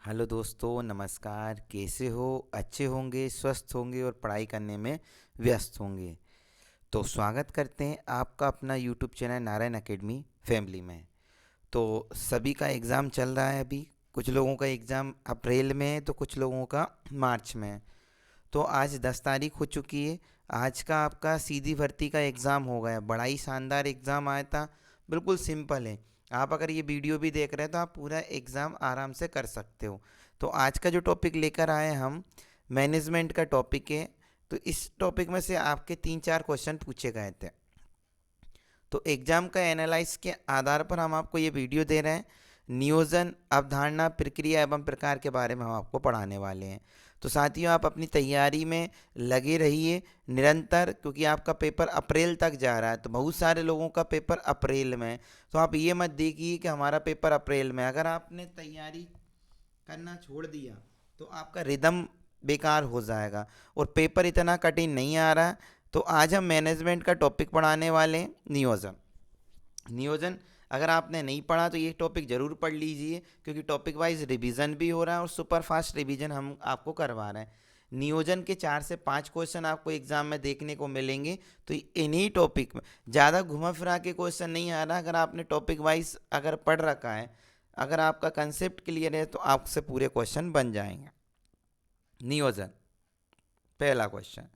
Hello दोस्तों, नमस्कार। कैसे हो? अच्छे होंगे, स्वस्थ होंगे और पढ़ाई करने में व्यस्त होंगे। तो स्वागत करते हैं आपका अपना YouTube channel Narayan academy family में। तो सभी का एग्ज़ाम चल रहा है अभी। कुछ लोगों का एग्ज़ाम अप्रैल में है तो कुछ लोगों का मार्च में है। तो आज 10 तारीख हो चुकी है। आज का आपका सीधी भर्ती का एग्ज़ाम हो गया। बड़ा ही शानदार एग्ज़ाम आया था। बिल्कुल सिंपल है। आप अगर ये वीडियो भी देख रहे हैं तो आप पूरा एग्ज़ाम आराम से कर सकते हो। तो आज का जो टॉपिक लेकर आए हम, मैनेजमेंट का टॉपिक है। तो इस टॉपिक में से आपके 3-4 क्वेश्चन पूछे गए थे। तो एग्जाम का एनालाइज के आधार पर हम आपको ये वीडियो दे रहे हैं। नियोजन, अवधारणा, प्रक्रिया एवं प्रकार के बारे में हम आपको पढ़ाने वाले हैं। तो साथियों, आप अपनी तैयारी में लगे रहिए निरंतर, क्योंकि आपका पेपर अप्रैल तक जा रहा है। तो बहुत सारे लोगों का पेपर अप्रैल में है। तो आप ये मत देखिए कि हमारा पेपर अप्रैल में है। अगर आपने तैयारी करना छोड़ दिया तो आपका रिदम बेकार हो जाएगा और पेपर इतना कठिन नहीं आ रहा है। तो आज हम मैनेजमेंट का टॉपिक पढ़ाने वाले हैं, नियोजन। नियोजन अगर आपने नहीं पढ़ा तो ये टॉपिक ज़रूर पढ़ लीजिए, क्योंकि टॉपिक वाइज रिवीजन भी हो रहा है और सुपर फास्ट रिवीजन हम आपको करवा रहे हैं। नियोजन के 4 से 5 क्वेश्चन आपको एग्जाम में देखने को मिलेंगे। तो इन्हीं टॉपिक में ज़्यादा घुमा फिरा के क्वेश्चन नहीं आ रहा। अगर आपने टॉपिक वाइज अगर पढ़ रखा है, अगर आपका कंसेप्ट क्लियर है, तो आपसे पूरे क्वेश्चन बन जाएंगे। नियोजन, पहला क्वेश्चन।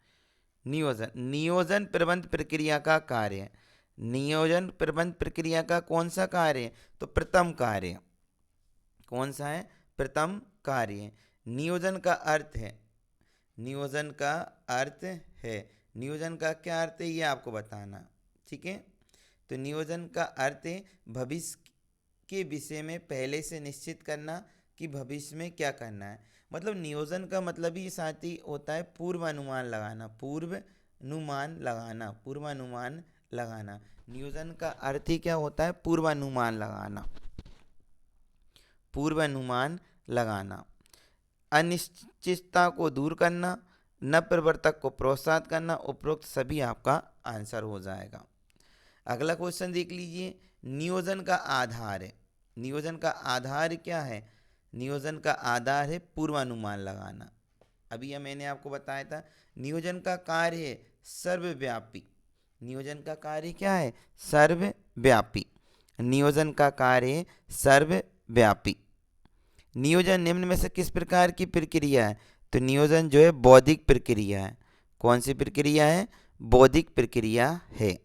नियोजन नियोजन प्रबंध प्रक्रिया का कार्य। नियोजन प्रबंध प्रक्रिया का कौन सा कार्य है? तो प्रथम कार्य। कौन सा है? प्रथम कार्य। नियोजन का अर्थ है, नियोजन का अर्थ है, नियोजन का क्या अर्थ है ये आपको बताना। ठीक है। तो नियोजन का अर्थ है भविष्य के विषय में पहले से निश्चित करना कि भविष्य में क्या करना है। मतलब नियोजन का मतलब ही साथी होता है पूर्वानुमान लगाना, पूर्वानुमान लगाना, पूर्वानुमान लगाना। नियोजन का अर्थ ही क्या होता है? पूर्वानुमान लगाना, पूर्वानुमान लगाना। अनिश्चितता को दूर करना, नवप्रवर्तक को प्रोत्साहित करना। उपरोक्त सभी आपका आंसर हो जाएगा। अगला क्वेश्चन देख लीजिए। नियोजन का आधार है। नियोजन का आधार क्या है? नियोजन का आधार है पूर्वानुमान लगाना। अभी यह मैंने आपको बताया था। नियोजन का कार्य है सर्वव्यापी। नियोजन का कार्य क्या है? सर्वव्यापी। नियोजन का कार्य है सर्वव्यापी। नियोजन निम्न में से किस प्रकार की प्रक्रिया है? तो नियोजन जो है बौद्धिक प्रक्रिया है। कौन सी प्रक्रिया है? बौद्धिक प्रक्रिया है।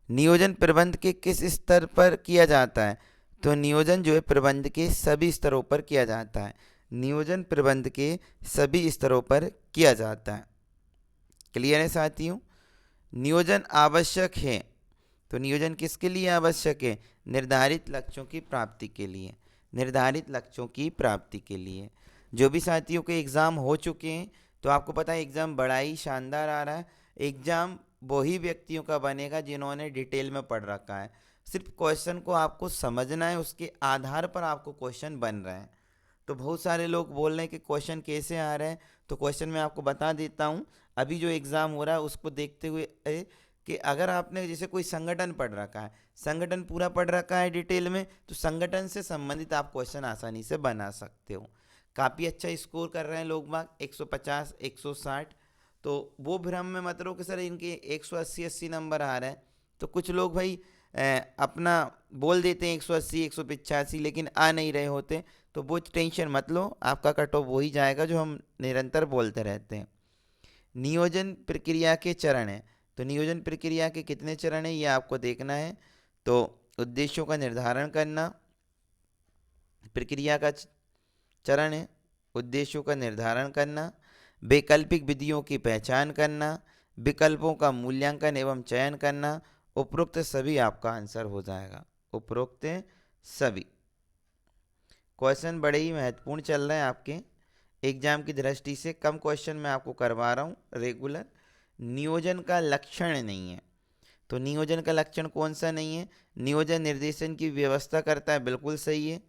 नियोजन प्रबंध के किस स्तर पर किया जाता है? तो नियोजन जो है प्रबंध के सभी स्तरों पर किया जाता है। नियोजन प्रबंध के सभी स्तरों पर किया जाता है। क्लियर है साथियों? नियोजन आवश्यक है। तो नियोजन किसके लिए आवश्यक है? निर्धारित लक्ष्यों की प्राप्ति के लिए। निर्धारित लक्ष्यों की प्राप्ति के लिए। जो भी साथियों के एग्ज़ाम हो चुके हैं, तो आपको पता है एग्ज़ाम बड़ा ही शानदार आ रहा है। एग्ज़ाम वही व्यक्तियों का बनेगा जिन्होंने डिटेल में पढ़ रखा है। सिर्फ क्वेश्चन को आपको समझना है, उसके आधार पर आपको क्वेश्चन बन रहे हैं। तो बहुत सारे लोग बोल रहे हैं कि क्वेश्चन कैसे आ रहे हैं। तो क्वेश्चन मैं आपको बता देता हूँ। अभी जो एग्ज़ाम हो रहा है उसको देखते हुए कि अगर आपने जैसे कोई संगठन पढ़ रखा है, संगठन पूरा पढ़ रखा है डिटेल में, तो संगठन से संबंधित आप क्वेश्चन आसानी से बना सकते हो। काफ़ी अच्छा स्कोर कर रहे हैं लोग बाग, 150 160। तो वो भ्रम में मत रहो कि सर इनके 180 नंबर आ रहे हैं। तो कुछ लोग भाई अपना बोल देते हैं 180 185, लेकिन आ नहीं रहे होते। तो वो टेंशन मत लो, आपका कट ऑफ वही जाएगा जो हम निरंतर बोलते रहते हैं। नियोजन प्रक्रिया के चरण हैं। तो नियोजन प्रक्रिया के कितने चरण हैं ये आपको देखना है। तो उद्देश्यों का निर्धारण करना प्रक्रिया का चरण है। उद्देश्यों का निर्धारण करना, वैकल्पिक विधियों की पहचान करना, विकल्पों का मूल्यांकन एवं चयन करना। उपरोक्त सभी आपका आंसर हो जाएगा। उपरोक्त सभी क्वेश्चन बड़े ही महत्वपूर्ण चल रहे हैं आपके एग्जाम की दृष्टि से। कम क्वेश्चन मैं आपको करवा रहा हूँ रेगुलर। नियोजन का लक्षण नहीं है। तो नियोजन का लक्षण कौन सा नहीं है? नियोजन निर्देशन की व्यवस्था करता है, बिल्कुल सही है।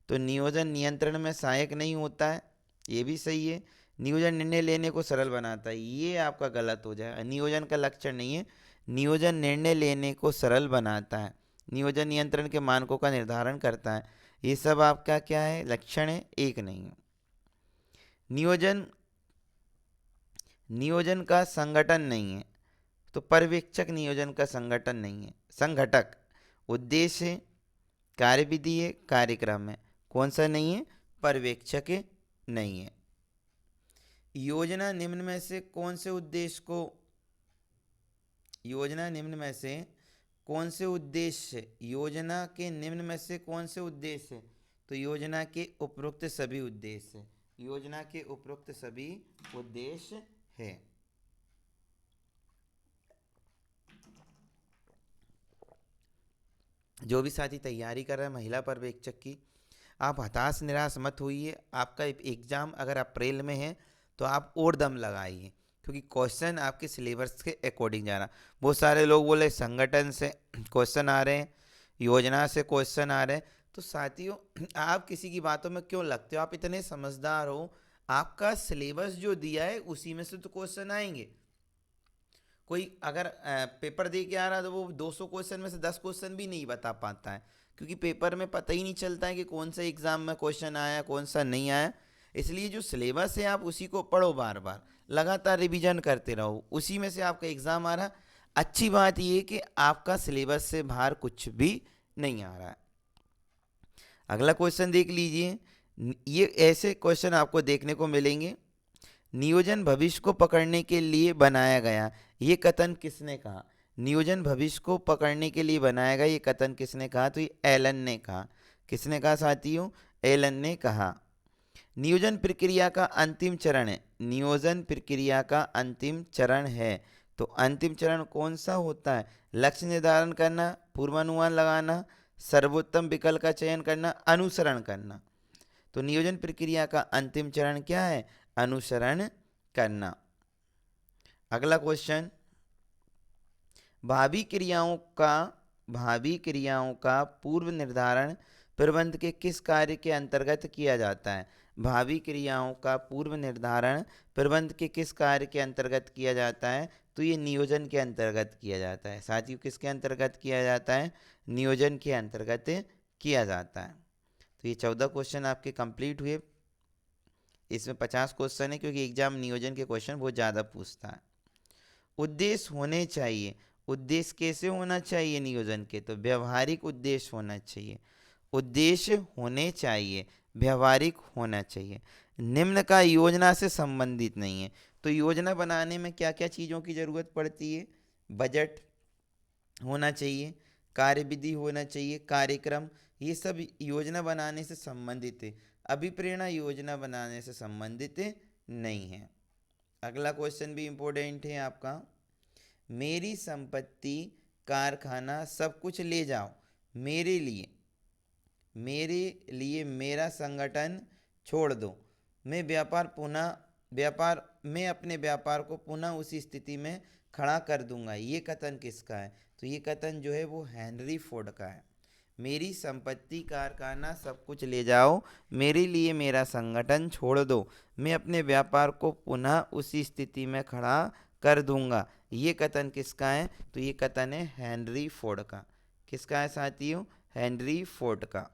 तो नियोजन नियंत्रण में सहायक नहीं होता है, ये भी सही है। नियोजन निर्णय लेने को सरल बनाता है, ये आपका गलत हो जाएगा। नियोजन का लक्षण नहीं है। नियोजन निर्णय लेने को सरल बनाता है। नियोजन नियंत्रण के मानकों का निर्धारण करता है। ये सब आपका क्या है, लक्षण है, एक नहीं है। नियोजन, नियोजन का संगठन नहीं है, तो पर्यवेक्षक नियोजन का संगठन नहीं है। संघटक, उद्देश्य है, कार्यविधि है, कार्यक्रम है, कौन सा नहीं है, पर्यवेक्षक नहीं है। योजना निम्न में से कौन से उद्देश्य को, योजना निम्न में से कौन से उद्देश्य, योजना के निम्न में से कौन से उद्देश्य, तो योजना के उपरोक्त सभी उद्देश्य, योजना के उपरोक्त सभी उद्देश्य है। जो भी साथी तैयारी कर रहे हैं महिला पर्यवेक्षक की, आप हताश निराश मत होइए। आपका एग्ज़ाम अगर अप्रैल में है तो आप और दम लगाइए, क्योंकि क्वेश्चन आपके सिलेबस के अकॉर्डिंग जाना। बहुत सारे लोग बोले संगठन से क्वेश्चन आ रहे हैं, योजना से क्वेश्चन आ रहे हैं, तो साथियों आप किसी की बातों में क्यों लगते हो? आप इतने समझदार हो, आपका सिलेबस जो दिया है उसी में से तो क्वेश्चन आएंगे। कोई अगर पेपर दे के आ रहा है तो वो 200 क्वेश्चन में से 10 क्वेश्चन भी नहीं बता पाता है, क्योंकि पेपर में पता ही नहीं चलता है कि कौन सा एग्ज़ाम में क्वेश्चन आया कौन सा नहीं आया। इसलिए जो सिलेबस है आप उसी को पढ़ो, बार बार लगातार रिवीजन करते रहो, उसी में से आपका एग्ज़ाम आ रहा। अच्छी बात ये कि आपका सिलेबस से बाहर कुछ भी नहीं आ रहा है। अगला क्वेश्चन देख लीजिए, ये ऐसे क्वेश्चन आपको देखने को मिलेंगे। नियोजन भविष्य को पकड़ने के लिए बनाया गया, ये कथन किसने कहा? नियोजन भविष्य को पकड़ने के लिए बनाया गया, ये कथन किसने कहा? तो ये एलन ने कहा। किसने कहा साथियों? एलन ने कहा। नियोजन प्रक्रिया का अंतिम चरण है, नियोजन प्रक्रिया का अंतिम चरण है, तो अंतिम चरण कौन सा होता है? लक्ष्य निर्धारण करना, पूर्वानुमान लगाना, सर्वोत्तम विकल्प का चयन करना, अनुसरण करना। तो नियोजन प्रक्रिया का अंतिम चरण क्या है? अनुसरण करना। अगला क्वेश्चन, भावी क्रियाओं का पूर्व निर्धारण प्रबंध के किस कार्य के अंतर्गत किया जाता है? भावी क्रियाओं का पूर्व निर्धारण प्रबंध के किस कार्य के अंतर्गत किया जाता है? तो ये नियोजन के अंतर्गत किया जाता है। साथियों किसके अंतर्गत किया जाता है? नियोजन के अंतर्गत किया जाता है। तो ये 14 क्वेश्चन आपके कंप्लीट हुए। इसमें 50 क्वेश्चन है, क्योंकि एग्जाम नियोजन के क्वेश्चन बहुत ज़्यादा पूछता है। उद्देश्य होने चाहिए, उद्देश्य कैसे होना चाहिए नियोजन के? तो व्यवहारिक उद्देश्य होना चाहिए, उद्देश्य होने चाहिए, व्यवहारिक होना चाहिए। निम्न का योजना से संबंधित नहीं है, तो योजना बनाने में क्या क्या चीज़ों की ज़रूरत पड़ती है? बजट होना चाहिए, कार्यविधि होना चाहिए, कार्यक्रम, ये सब योजना बनाने से संबंधित है। अभिप्रेरणा योजना बनाने से संबंधित नहीं है। अगला क्वेश्चन भी इम्पोर्टेंट है आपका, मेरी संपत्ति, कारखाना सब कुछ ले जाओ, मेरे लिए, मेरे लिए मेरा संगठन छोड़ दो, मैं अपने व्यापार को पुनः उसी स्थिति में खड़ा कर दूंगा, ये कथन किसका है? तो ये कथन जो है वो हेनरी फोर्ड का है। मेरी संपत्ति, कारखाना सब कुछ ले जाओ, मेरे लिए मेरा संगठन छोड़ दो, मैं अपने व्यापार को पुनः उसी स्थिति में खड़ा कर दूंगा, ये कथन किसका है? तो ये कथन है हेनरी फोर्ड का। किसका है साथियों? हेनरी फोर्ड का।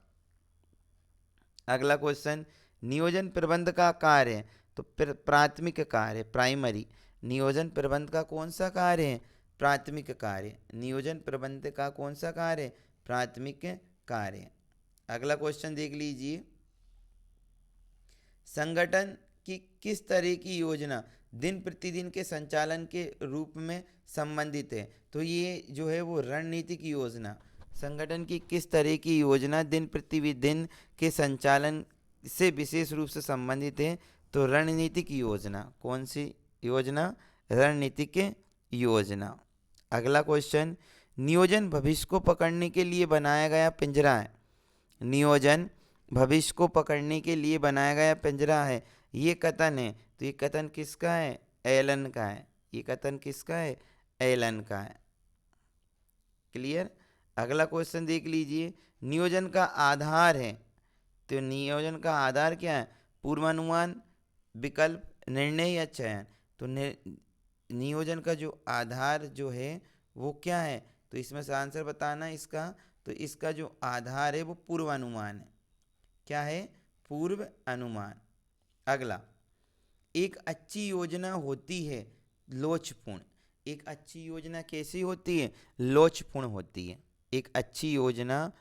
अगला क्वेश्चन, नियोजन प्रबंध का कार्य है, तो प्राथमिक कार्य, प्राइमरी। नियोजन प्रबंध का कौन सा कार्य है? प्राथमिक कार्य। नियोजन प्रबंध का कौन सा कार्य है? प्राथमिक कार्य। अगला क्वेश्चन देख लीजिए, संगठन की किस तरह की योजना दिन प्रतिदिन के संचालन के रूप में संबंधित है? तो ये जो है वो रणनीतिक योजना, संगठन की किस तरह की योजना दिन प्रतिदिन के संचालन से विशेष रूप से संबंधित है? तो रणनीतिक योजना। कौन सी योजना? रणनीतिक योजना। अगला क्वेश्चन, नियोजन भविष्य को पकड़ने के लिए बनाया गया पिंजरा है, नियोजन भविष्य को पकड़ने के लिए बनाया गया पिंजरा है, ये कथन है, तो ये कथन किसका है? एलन का है। ये कथन किसका है? एलन का है। क्लियर? अगला क्वेश्चन देख लीजिए, नियोजन का आधार है, तो नियोजन का आधार क्या है? पूर्वानुमान, विकल्प, निर्णय या चयन। तो नियोजन का जो आधार जो है वो क्या है? तो इसमें से आंसर बताना इसका, तो इसका जो आधार है वो पूर्वानुमान है। क्या है? पूर्व अनुमान। अगला, एक अच्छी योजना होती है लोचपूर्ण। एक अच्छी योजना कैसी होती है? लोचपूर्ण होती है। एक अच्छी योजना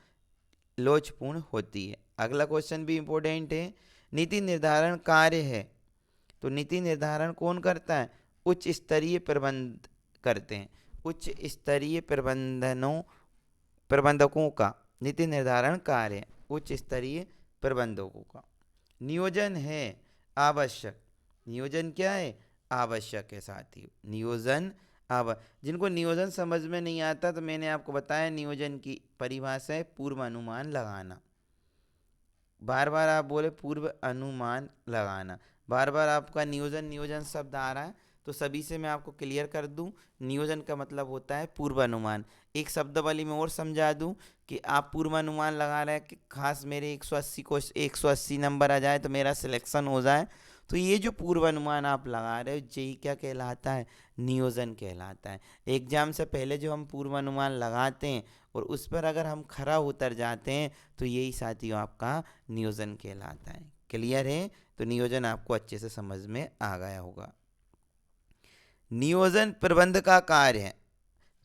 लोचपूर्ण होती है। अगला क्वेश्चन भी इंपॉर्टेंट है। नीति निर्धारण कार्य है, तो नीति निर्धारण कौन करता है? उच्च स्तरीय प्रबंध करते हैं। उच्च स्तरीय प्रबंधकों का नीति निर्धारण कार्य है, उच्च स्तरीय प्रबंधकों का। नियोजन है आवश्यक। नियोजन क्या है? आवश्यक है साथियों। नियोजन जिनको नियोजन समझ में नहीं आता, तो मैंने आपको बताया नियोजन की परिभाषा है पूर्व अनुमान लगाना। बार बार आप बोले पूर्व अनुमान लगाना, बार बार आपका नियोजन नियोजन शब्द आ रहा है, तो सभी से मैं आपको क्लियर कर दूं, नियोजन का मतलब होता है पूर्वानुमान। एक शब्दावली में और समझा दूं कि आप पूर्वानुमान लगा रहे हैं कि खास मेरे 180 को 180 नंबर आ जाए तो मेरा सिलेक्शन हो जाए, तो ये जो पूर्वानुमान आप लगा रहे हो यही क्या कहलाता है? नियोजन कहलाता है। एग्जाम से पहले जो हम पूर्वानुमान लगाते हैं और उस पर अगर हम खरा उतर जाते हैं तो यही साथियों आपका नियोजन कहलाता है। क्लियर है? तो नियोजन आपको अच्छे से समझ में आ गया होगा। नियोजन प्रबंध का कार्य है,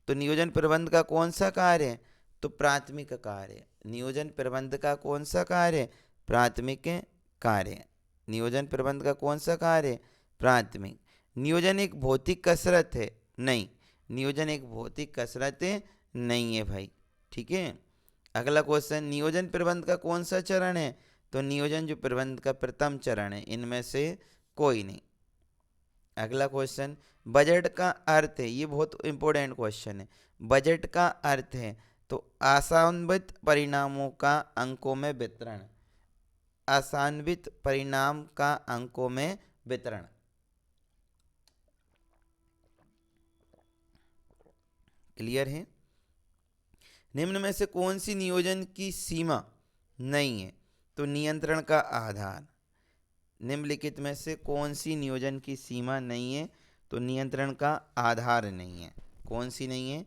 तो नियोजन प्रबंध का कौन सा कार्य है? तो प्राथमिक कार्य है। नियोजन प्रबंध का कौन सा कार्य है? प्राथमिक कार्य है। नियोजन प्रबंध का कौन सा कार्य है? प्राथमिक। नियोजन एक भौतिक कसरत है? नहीं, नियोजन एक भौतिक कसरत नहीं है भाई। ठीक है। अगला क्वेश्चन, नियोजन प्रबंध का कौन सा चरण है? तो नियोजन जो प्रबंध का प्रथम चरण है, इनमें से कोई नहीं। अगला क्वेश्चन, बजट का अर्थ है, ये बहुत इंपॉर्टेंट क्वेश्चन है। बजट का अर्थ है तो आशान्वित परिणामों का अंकों में वितरण। आशान्वित परिणाम का अंकों में वितरण। क्लियर है? निम्न में से कौन सी नियोजन की सीमा नहीं है? तो नियंत्रण का आधार। निम्नलिखित में से कौन सी नियोजन की सीमा नहीं है? तो नियंत्रण का आधार नहीं है। कौन सी नहीं है?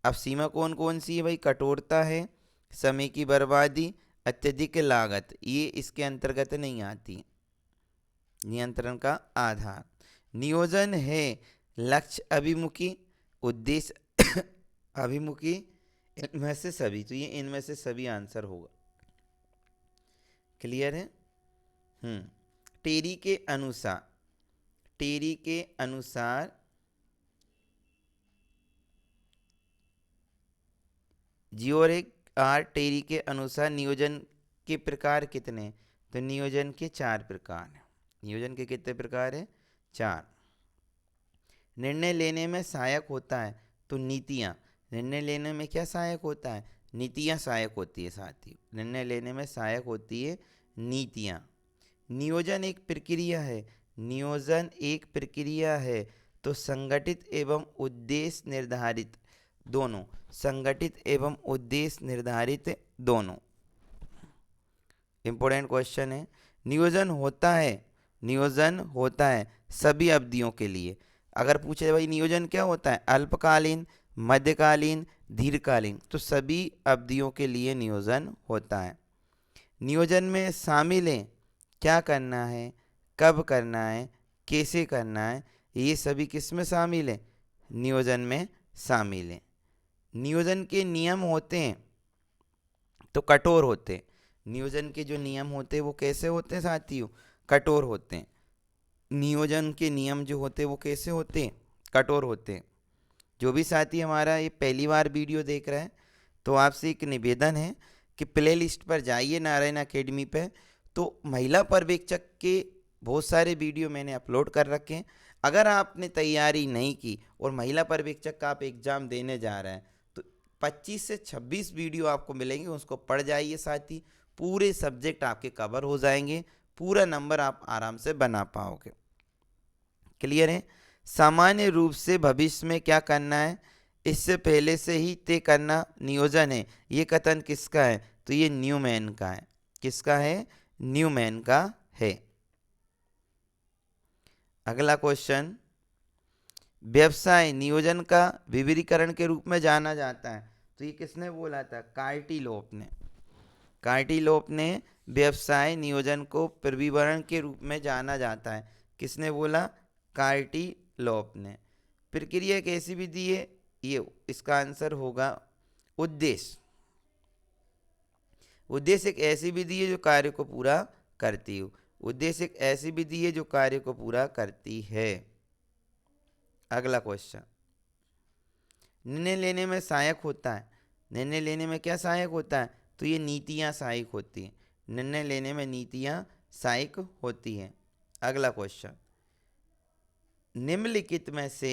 अब सीमा कौन कौन सी है भाई? कठोरता है, समय की बर्बादी, अत्यधिक लागत, ये इसके अंतर्गत नहीं आती। नियंत्रण का आधार। नियोजन है लक्ष्य अभिमुखी, उद्देश्य अभिमुखी, इनमें से सभी, तो ये इनमें से सभी आंसर होगा। क्लियर है? टेरी के अनुसार, टेरी के अनुसार जियोरिक आर टेरी के अनुसार नियोजन के प्रकार कितने हैं? तो नियोजन के 4 प्रकार हैं। नियोजन के कितने प्रकार हैं? 4। निर्णय लेने में सहायक होता है, तो नीतियाँ। निर्णय लेने में क्या सहायक होता है? नीतियाँ सहायक होती है साथियों। निर्णय लेने में सहायक होती है नीतियाँ। नियोजन एक प्रक्रिया है, नियोजन एक प्रक्रिया है, तो संगठित एवं उद्देश्य निर्धारित दोनों। संगठित एवं उद्देश्य निर्धारित दोनों। इंपॉर्टेंट क्वेश्चन है। नियोजन होता है, नियोजन होता है सभी अवधियों के लिए। अगर पूछे भाई नियोजन क्या होता है? अल्पकालीन, मध्यकालीन, दीर्घकालीन, तो सभी अवधियों के लिए नियोजन होता है। नियोजन में शामिल हैं क्या करना है, कब करना है, कैसे करना है, ये सभी किस में शामिल है? नियोजन में शामिल है। नियोजन के नियम होते हैं तो कठोर होते हैं। नियोजन के जो नियम होते हैं वो कैसे होते हैं साथियों? कठोर होते हैं। नियोजन के नियम जो होते हैं वो कैसे होते हैं? कठोर होते हैं। जो भी साथी हमारा ये पहली बार वीडियो देख रहा है, तो आपसे एक निवेदन है कि प्ले लिस्ट पर जाइए नारायण अकेडमी पे, तो महिला पर्यवेक्षक के बहुत सारे वीडियो मैंने अपलोड कर रखे हैं। अगर आपने तैयारी नहीं की और महिला पर्यवेक्षक का आप एग्ज़ाम देने जा रहे हैं, तो 25 से 26 वीडियो आपको मिलेंगे, उसको पढ़ जाइए साथी। पूरे सब्जेक्ट आपके कवर हो जाएंगे, पूरा नंबर आप आराम से बना पाओगे। क्लियर है? सामान्य रूप से भविष्य में क्या करना है इससे पहले से ही तय करना नियोजन है। ये कथन किसका है? तो ये न्यूमैन का है। किसका है? न्यूमैन का है। अगला क्वेश्चन, व्यवसाय नियोजन का विविधीकरण के रूप में जाना जाता है, तो ये किसने बोला था? कार्टिलोप ने। कार्टिलोप ने व्यवसाय नियोजन को प्रविवरण के रूप में जाना जाता है। किसने बोला? कार्टिलॉप ने। प्रक्रिया एक ऐसी विधि है, ये इसका आंसर होगा उद्देश्य। उद्देश्य एक ऐसी विधि है जो कार्य को पूरा करती हो। उद्देश्य एक ऐसी विधि है जो कार्य को पूरा करती है। अगला क्वेश्चन, निर्णय लेने में सहायक होता है। निर्णय लेने में क्या सहायक होता है? तो ये नीतियां सहायक होती हैं। निर्णय लेने में नीतियां सहायक होती हैं। अगला क्वेश्चन, निम्नलिखित में से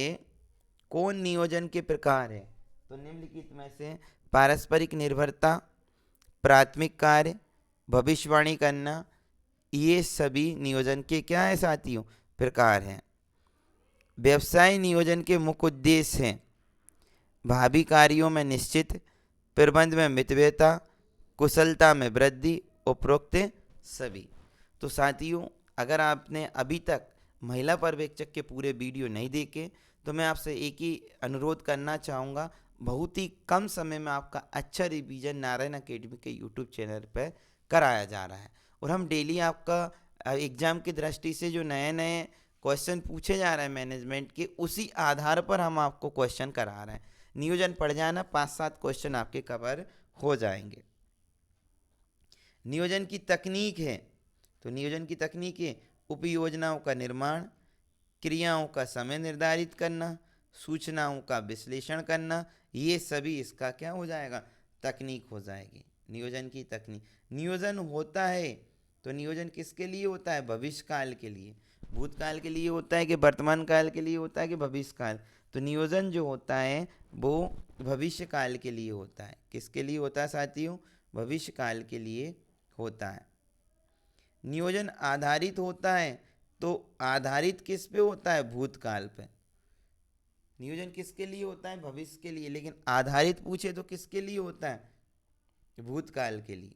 कौन नियोजन के प्रकार है? तो निम्नलिखित में से पारस्परिक निर्भरता, प्राथमिक कार्य, भविष्यवाणी करना, ये सभी नियोजन के क्या है साथियों? प्रकार हैं। व्यवसाय नियोजन के मुख्य उद्देश्य हैं भावी कार्यों में निश्चित, प्रबंध में मितव्ययता, कुशलता में वृद्धि, उपरोक्त सभी। तो साथियों, अगर आपने अभी तक महिला पर्यवेक्षक के पूरे वीडियो नहीं देखे तो मैं आपसे एक ही अनुरोध करना चाहूँगा, बहुत ही कम समय में आपका अच्छा रिवीजन नारायण अकेडमी के यूट्यूब चैनल पर कराया जा रहा है। और हम डेली आपका एग्ज़ाम की दृष्टि से जो नए नए क्वेश्चन पूछे जा रहे हैं मैनेजमेंट के, उसी आधार पर हम आपको क्वेश्चन करा रहे हैं। नियोजन पढ़ जाना, 5-7 क्वेश्चन आपके कवर हो जाएंगे। नियोजन की तकनीक है, तो नियोजन की तकनीक है उपयोजनाओं का निर्माण, क्रियाओं का समय निर्धारित करना, सूचनाओं का विश्लेषण करना, ये सभी इसका क्या हो जाएगा? तकनीक हो जाएगी। नियोजन की तकनीक। नियोजन होता है तो नियोजन किसके लिए होता है? भविष्य काल के लिए। भूतकाल के लिए होता है कि वर्तमान काल के लिए होता है कि भविष्य काल? तो नियोजन जो होता है वो भविष्य काल के लिए होता है। किसके लिए होता है साथियों? भविष्य काल के लिए होता है। नियोजन आधारित होता है तो आधारित किस पे होता है? भूतकाल पे। नियोजन किसके लिए होता है? भविष्य के लिए। लेकिन आधारित पूछे तो किसके लिए होता है? भूतकाल के लिए।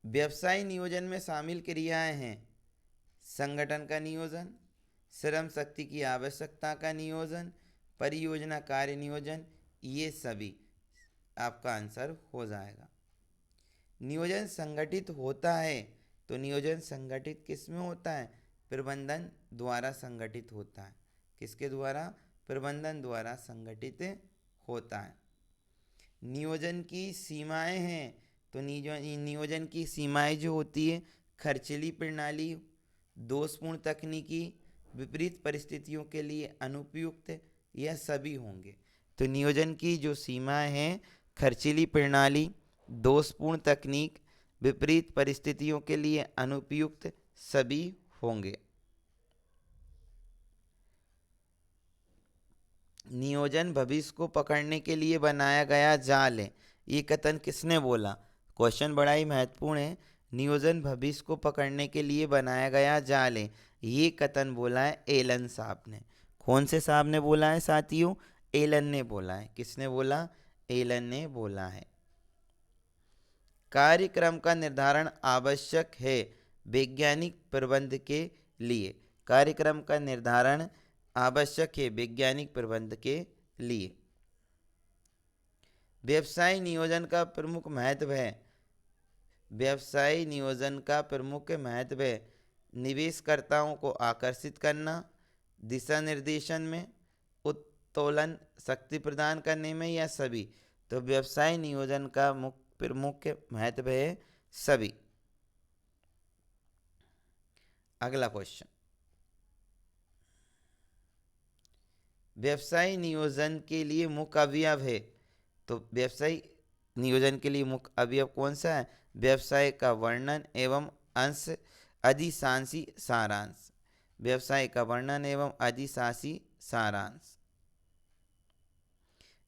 व्यवसाय नियोजन में शामिल क्रियाएं हैं संगठन का नियोजन, श्रम शक्ति की आवश्यकता का नियोजन, परियोजना कार्य नियोजन, ये सभी आपका आंसर हो जाएगा। नियोजन संगठित होता है तो नियोजन संगठित किस में होता है? प्रबंधन द्वारा संगठित होता है। किसके द्वारा? प्रबंधन द्वारा संगठित होता है। नियोजन की सीमाएं हैं तो नियोजन की सीमाएं जो होती है खर्चीली प्रणाली, दोषपूर्ण तकनीकी, विपरीत परिस्थितियों के लिए अनुपयुक्त, यह सभी होंगे। तो नियोजन की जो सीमाएं हैं खर्चीली प्रणाली, दोषपूर्ण तकनीक, विपरीत परिस्थितियों के लिए अनुपयुक्त, सभी होंगे। नियोजन भविष्य को पकड़ने के लिए बनाया गया जाल है, ये कथन किसने बोला? क्वेश्चन बड़ा ही महत्वपूर्ण है। नियोजन भविष्य को पकड़ने के लिए बनाया गया जाल है, ये कथन बोला है एलन साहब ने। कौन से साहब ने बोला है साथियों? एलन ने बोला है। किसने बोला? एलन ने बोला है। कार्यक्रम का निर्धारण आवश्यक है वैज्ञानिक प्रबंध के लिए। कार्यक्रम का निर्धारण आवश्यक है वैज्ञानिक प्रबंध के लिए। व्यवसाय नियोजन का प्रमुख महत्व है। व्यवसाय नियोजन का प्रमुख महत्व है निवेशकर्ताओं को आकर्षित करना, दिशा निर्देशन में, उत्तोलन शक्ति प्रदान करने में, या सभी। तो व्यवसाय नियोजन का प्रमुख महत्व है सभी। अगला क्वेश्चन, व्यवसाय नियोजन के लिए मुख्य अवयव है। तो व्यवसाय नियोजन के लिए मुख्य अवयव कौन सा है? व्यवसाय का वर्णन एवं अंश अधिशांसी सारांश। व्यवसाय का वर्णन एवं अधिशासी सारांश।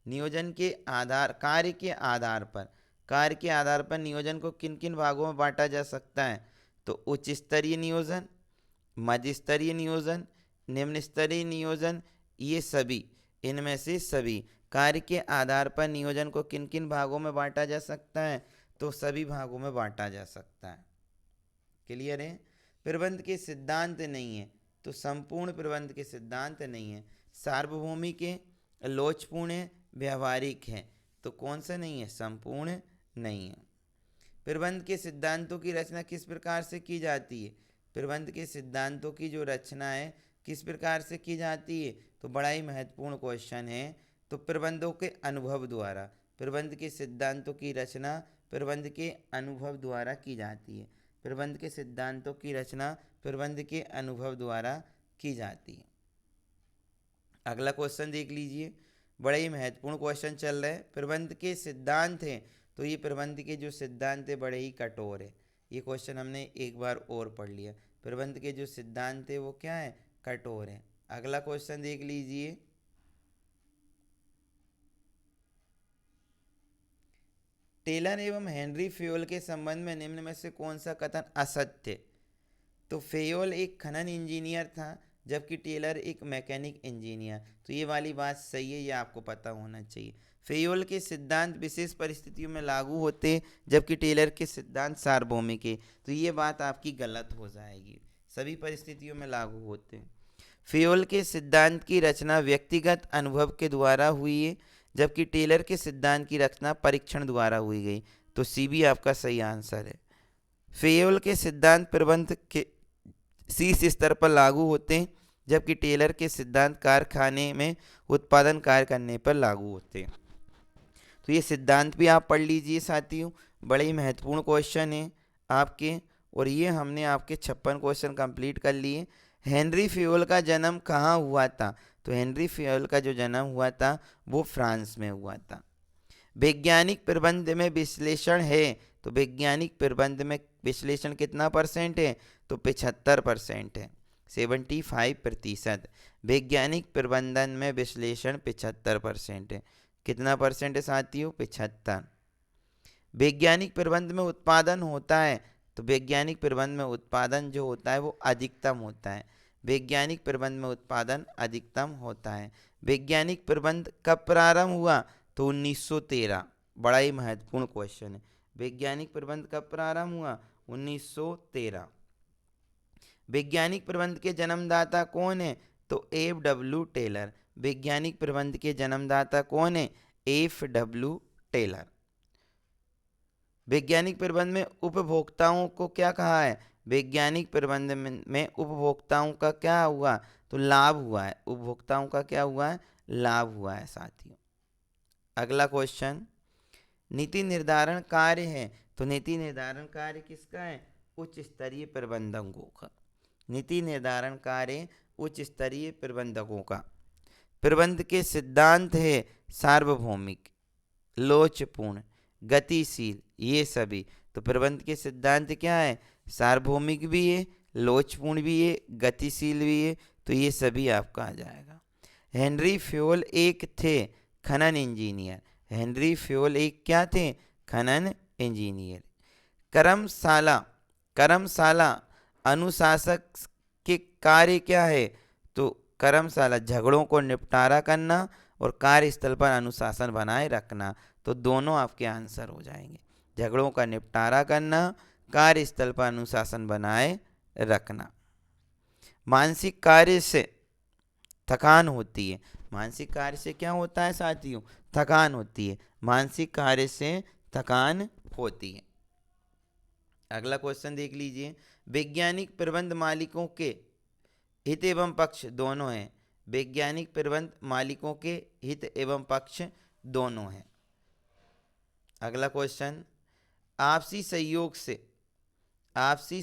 नियोजन के आधार, कार्य के आधार पर नियोजन को किन किन भागों में बांटा जा सकता है? तो उच्च स्तरीय नियोजन, मध्य स्तरीय नियोजन, निम्न स्तरीय नियोजन, ये सभी, इनमें से सभी। कार्य के आधार पर नियोजन को किन किन भागों में बांटा जा सकता है? तो सभी भागों में बांटा जा सकता है। क्लियर है? प्रबंध के सिद्धांत नहीं है तो संपूर्ण प्रबंध के सिद्धांत नहीं है। सार्वभौमिक है, लोचपूर्ण है, व्यवहारिक है, तो कौन सा नहीं है? संपूर्ण नहीं है। प्रबंध के सिद्धांतों की रचना किस प्रकार से की जाती है? प्रबंध के सिद्धांतों की जो रचना है किस प्रकार से की जाती है? तो बड़ा ही महत्वपूर्ण क्वेश्चन है। तो प्रबंधों के अनुभव द्वारा, प्रबंध के सिद्धांतों की रचना प्रबंध के अनुभव द्वारा की जाती है। प्रबंध के सिद्धांतों की रचना प्रबंध के अनुभव द्वारा की जाती है। अगला क्वेश्चन देख लीजिए, बड़ा ही महत्वपूर्ण क्वेश्चन चल रहा है। प्रबंध के सिद्धांत हैं, तो ये प्रबंध के जो सिद्धांत है बड़े ही कठोर है। ये क्वेश्चन हमने एक बार और पढ़ लिया। प्रबंध के जो सिद्धांत है वो क्या है? कठोर है। अगला क्वेश्चन देख लीजिए, टेलर एवं हेनरी फ्योल के संबंध में निम्न में से कौन सा कथन असत्य? तो फेयोल एक खनन इंजीनियर था जबकि टेलर एक मैकेनिक इंजीनियर। तो ये वाली बात सही है, ये आपको पता होना चाहिए। फेयोल के सिद्धांत विशेष परिस्थितियों में लागू होते जबकि टेलर के सिद्धांत सार्वभौमिक है। तो ये बात आपकी गलत हो जाएगी, सभी परिस्थितियों में लागू होते हैं। फेयोल के सिद्धांत की रचना व्यक्तिगत अनुभव के द्वारा हुई है जबकि टेलर के सिद्धांत की रचना परीक्षण द्वारा हुई गई। तो सी भी आपका सही आंसर है। फेयोल के सिद्धांत प्रबंध के शीर्ष स्तर पर लागू होते हैं जबकि टेलर के सिद्धांत कारखाने में उत्पादन कार्य करने पर लागू होते हैं। तो ये सिद्धांत भी आप पढ़ लीजिए साथियों, बड़े ही महत्वपूर्ण क्वेश्चन है आपके। और ये हमने आपके 56 क्वेश्चन कंप्लीट कर लिए। हेनरी फ्योल का जन्म कहाँ हुआ था? तो हेनरी फ्योल का जो जन्म हुआ था वो फ्रांस में हुआ था। वैज्ञानिक प्रबंध में विश्लेषण है, तो वैज्ञानिक प्रबंध में विश्लेषण कितना परसेंट है? तो 75% है, 75%। वैज्ञानिक प्रबंधन में विश्लेषण 75% है। कितना परसेंट है साथियों? 75। वैज्ञानिक प्रबंध में उत्पादन होता है, तो वैज्ञानिक प्रबंध में उत्पादन जो होता है वो अधिकतम होता है। वैज्ञानिक प्रबंध में उत्पादन अधिकतम होता है। वैज्ञानिक प्रबंध कब प्रारंभ हुआ? तो 1913। बड़ा ही महत्वपूर्ण क्वेश्चन है। वैज्ञानिक प्रबंध कब प्रारंभ हुआ? 1913। वैज्ञानिक प्रबंध के जन्मदाता कौन है? तो F.W. टेलर। वैज्ञानिक प्रबंध के जन्मदाता कौन है? F.W. टेलर। वैज्ञानिक प्रबंध में उपभोक्ताओं को क्या कहा है? वैज्ञानिक प्रबंध में उपभोक्ताओं का क्या हुआ? तो लाभ हुआ है। उपभोक्ताओं का क्या हुआ है? लाभ हुआ है साथियों। अगला क्वेश्चन, नीति निर्धारण कार्य है, तो नीति निर्धारण कार्य किसका है? उच्च स्तरीय प्रबंधकों का। नीति निर्धारण कार्य उच्च स्तरीय प्रबंधकों का। प्रबंध के सिद्धांत है सार्वभौमिक, लोचपूर्ण, गतिशील, ये सभी। तो प्रबंध के सिद्धांत क्या है? सार्वभौमिक भी है, लोचपूर्ण भी है, गतिशील भी है। तो ये सभी आपका आ जाएगा। हेनरी फ्योल एक थे खनन इंजीनियर। हेनरी फ्योल एक क्या थे? खनन इंजीनियर। कर्मशाला, कर्मशाला अनुशासक के कार्य क्या है? तो कर्मशाला झगड़ों को निपटारा करना और कार्यस्थल पर अनुशासन बनाए रखना। तो दोनों आपके आंसर हो जाएंगे। झगड़ों का निपटारा करना, कार्यस्थल पर अनुशासन बनाए रखना। मानसिक कार्य से थकान होती है। मानसिक कार्य से क्या होता है साथियों? थकान होती है। मानसिक कार्य से थकान होती है। अगला क्वेश्चन देख लीजिए, वैज्ञानिक प्रबंध मालिकों के हित एवं पक्ष दोनों हैं। वैज्ञानिक प्रबंध मालिकों के हित एवं पक्ष दोनों हैं। अगला क्वेश्चन, आपसी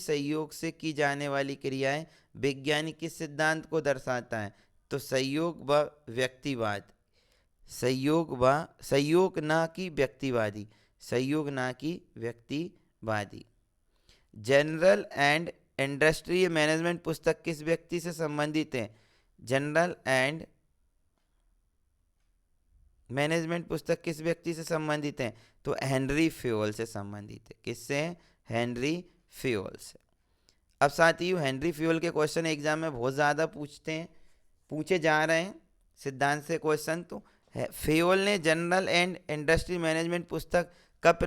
सहयोग से की जाने वाली क्रियाएं वैज्ञानिक किस सिद्धांत को दर्शाता है? तो सहयोग व व्यक्तिवाद। सहयोग ना कि व्यक्तिवादी, सहयोग ना कि व्यक्तिवादी। जनरल एंड इंडस्ट्रियल मैनेजमेंट पुस्तक किस व्यक्ति से संबंधित है? जनरल एंड मैनेजमेंट पुस्तक किस व्यक्ति से संबंधित है? तो हेनरी फ्योल से संबंधित है। किससे? हेनरी फ्योल से। अब साथियों, हेनरी फ्योल के क्वेश्चन एग्जाम में बहुत ज़्यादा पूछे जा रहे हैं सिद्धांत से क्वेश्चन। तो फ्योल ने जनरल एंड इंडस्ट्री मैनेजमेंट पुस्तक कब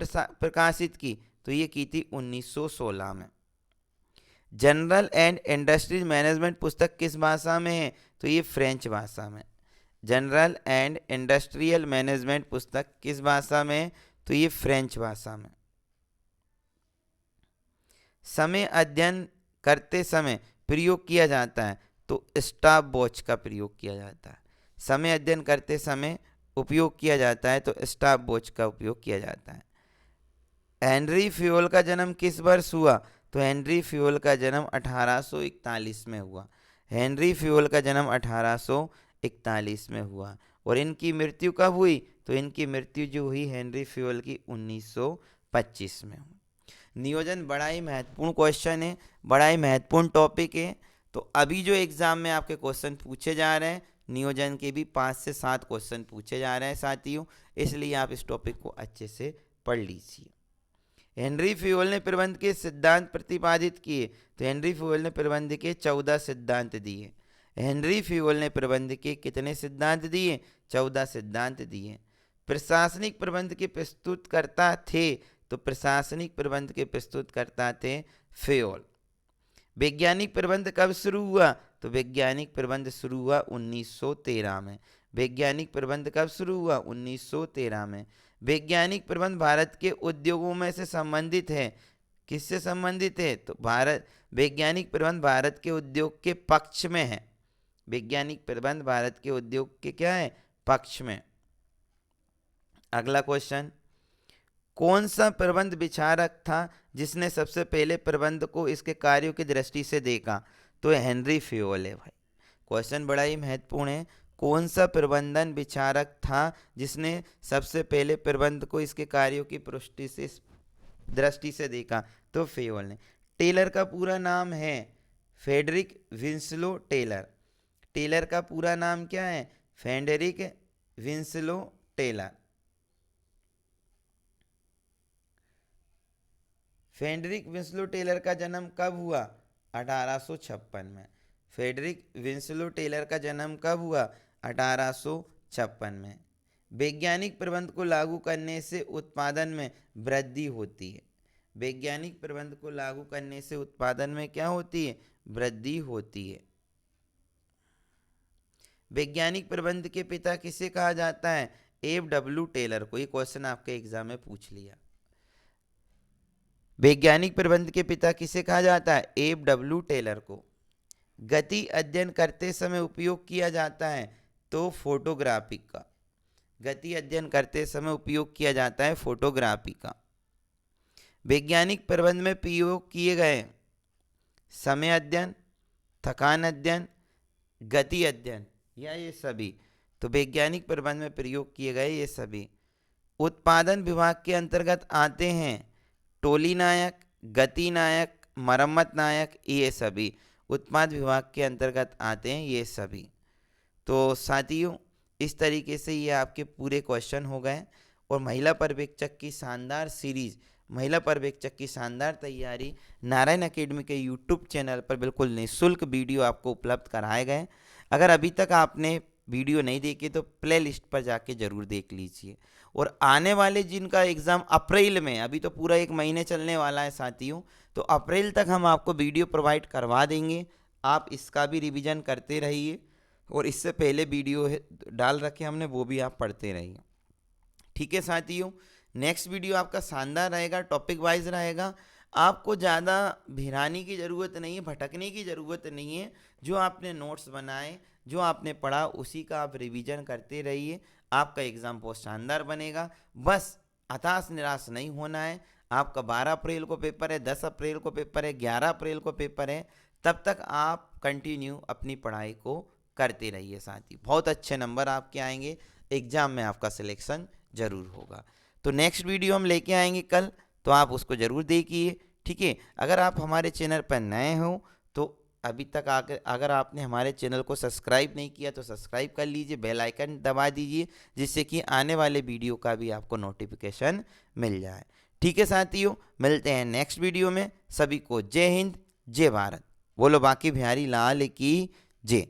प्रकाशित की? तो ये की थी 1916 में। जनरल एंड इंडस्ट्रीज मैनेजमेंट पुस्तक किस भाषा में है? तो ये फ्रेंच भाषा में। जनरल एंड इंडस्ट्रियल मैनेजमेंट पुस्तक किस भाषा में? तो ये फ्रेंच भाषा में। समय अध्ययन करते समय प्रयोग किया जाता है, तो स्टॉप वॉच का प्रयोग किया जाता है। समय अध्ययन करते समय उपयोग किया जाता है तो स्टॉप वॉच का उपयोग किया जाता है। हेनरी फ्यूल का जन्म किस वर्ष हुआ? तो हेनरी फ्यूल का जन्म 1841 में हुआ। हेनरी फ्यूल का जन्म 1841 में हुआ। और इनकी मृत्यु कब हुई? तो इनकी मृत्यु जो हुई हेनरी फ्यूल की 1925 में हुई। नियोजन बड़ा ही महत्वपूर्ण क्वेश्चन है, बड़ा ही महत्वपूर्ण टॉपिक है। तो अभी जो एग्जाम में आपके क्वेश्चन पूछे जा रहे हैं, नियोजन के भी 5 से 7 क्वेश्चन पूछे जा रहे हैं साथियों, इसलिए आप इस टॉपिक को अच्छे से पढ़ लीजिए। हेनरी फ्यूल ने प्रबंध के सिद्धांत प्रतिपादित किए, तो हेनरी फ्यूल ने प्रबंध के 14 सिद्धांत दिए। हेनरी फ्यूल ने प्रबंध के कितने सिद्धांत दिए? 14 सिद्धांत दिए। प्रशासनिक प्रबंध के प्रस्तुतकर्ता थे, तो प्रशासनिक प्रबंध के प्रस्तुतकर्ता थे फ्यूल। वैज्ञानिक प्रबंध कब शुरू हुआ? तो वैज्ञानिक प्रबंध शुरू हुआ 1913 में। वैज्ञानिक प्रबंध कब शुरू हुआ? 1913 में। वैज्ञानिक प्रबंध भारत के उद्योगों में से संबंधित है। किससे संबंधित है? तो वैज्ञानिक प्रबंध भारत के उद्योग के पक्ष में है। वैज्ञानिक प्रबंध भारत के उद्योग के क्या है? पक्ष में। अगला क्वेश्चन, कौन सा प्रबंध विचारक था जिसने सबसे पहले प्रबंध को इसके कार्यों की दृष्टि से देखा? तो हेनरी फ्यूल है भाई। क्वेश्चन बड़ा ही महत्वपूर्ण है। कौन सा प्रबंधन विचारक था जिसने सबसे पहले प्रबंध को इसके कार्यों की दृष्टि से देखा? तो फ्यूल ने। टेलर का पूरा नाम है फ्रेडरिक विंसलो टेलर। टेलर का पूरा नाम क्या है? Frederick Winslow Taylor. Frederick Winslow Taylor का जन्म कब हुआ? 1856 में। फ्रेडरिक विंसलो टेलर का जन्म कब हुआ? 1856 में। वैज्ञानिक प्रबंध को लागू करने से उत्पादन में वृद्धि होती है। वैज्ञानिक प्रबंध को लागू करने से उत्पादन में क्या होती है? वृद्धि होती है। वैज्ञानिक प्रबंध के पिता किसे कहा जाता है? F.W. टेलर को। ये क्वेश्चन आपके एग्जाम में पूछ लिया। वैज्ञानिक प्रबंध के पिता किसे कहा जाता है? F.W. टेलर को। गति अध्ययन करते समय उपयोग किया जाता है, तो फोटोग्राफी का। गति अध्ययन करते समय उपयोग किया जाता है फोटोग्राफी का। वैज्ञानिक प्रबंध में प्रयोग किए गए समय अध्ययन, थकान अध्ययन, गति अध्ययन या ये सभी? तो वैज्ञानिक प्रबंध में प्रयोग किए गए ये सभी। उत्पादन विभाग के अंतर्गत आते हैं टोली नायक, गति नायक, मरम्मत नायक, ये सभी उत्पाद विभाग के अंतर्गत आते हैं ये सभी। तो साथियों, इस तरीके से ये आपके पूरे क्वेश्चन हो गए। और महिला पर्यवेक्षक की शानदार सीरीज, महिला पर्यवेक्षक की शानदार तैयारी नारायण अकेडमी के यूट्यूब चैनल पर बिल्कुल निःशुल्क वीडियो आपको उपलब्ध कराए गए। अगर अभी तक आपने वीडियो नहीं देखी तो प्ले लिस्ट पर जाके ज़रूर देख लीजिए। और आने वाले जिनका एग्ज़ाम अप्रैल में, अभी तो पूरा 1 महीने चलने वाला है साथियों, तो अप्रैल तक हम आपको वीडियो प्रोवाइड करवा देंगे। आप इसका भी रिवीजन करते रहिए और इससे पहले वीडियो डाल रखे हमने, वो भी आप पढ़ते रहिए। ठीक है साथियों, नेक्स्ट वीडियो आपका शानदार रहेगा, टॉपिक वाइज रहेगा। आपको ज़्यादा भिराने की ज़रूरत नहीं है, भटकने की ज़रूरत नहीं है। जो आपने नोट्स बनाए, जो आपने पढ़ा, उसी का आप रिवीजन करते रहिए। आपका एग्ज़ाम बहुत शानदार बनेगा। बस हताश निराश नहीं होना है। आपका 12 अप्रैल को पेपर है, 10 अप्रैल को पेपर है, 11 अप्रैल को पेपर है। तब तक आप कंटिन्यू अपनी पढ़ाई को करते रहिए साथी। बहुत अच्छे नंबर आपके आएंगे, एग्ज़ाम में आपका सिलेक्शन ज़रूर होगा। तो नेक्स्ट वीडियो हम लेके आएंगे कल, तो आप उसको ज़रूर देखिए। ठीक है, अगर आप हमारे चैनल पर नए हो तो अभी तक अगर आपने हमारे चैनल को सब्सक्राइब नहीं किया तो सब्सक्राइब कर लीजिए, बेल आइकन दबा दीजिए, जिससे कि आने वाले वीडियो का भी आपको नोटिफिकेशन मिल जाए। ठीक है साथियों, मिलते हैं नेक्स्ट वीडियो में। सभी को जय हिंद, जय भारत। बोलो बांके बिहारी लाल की जय।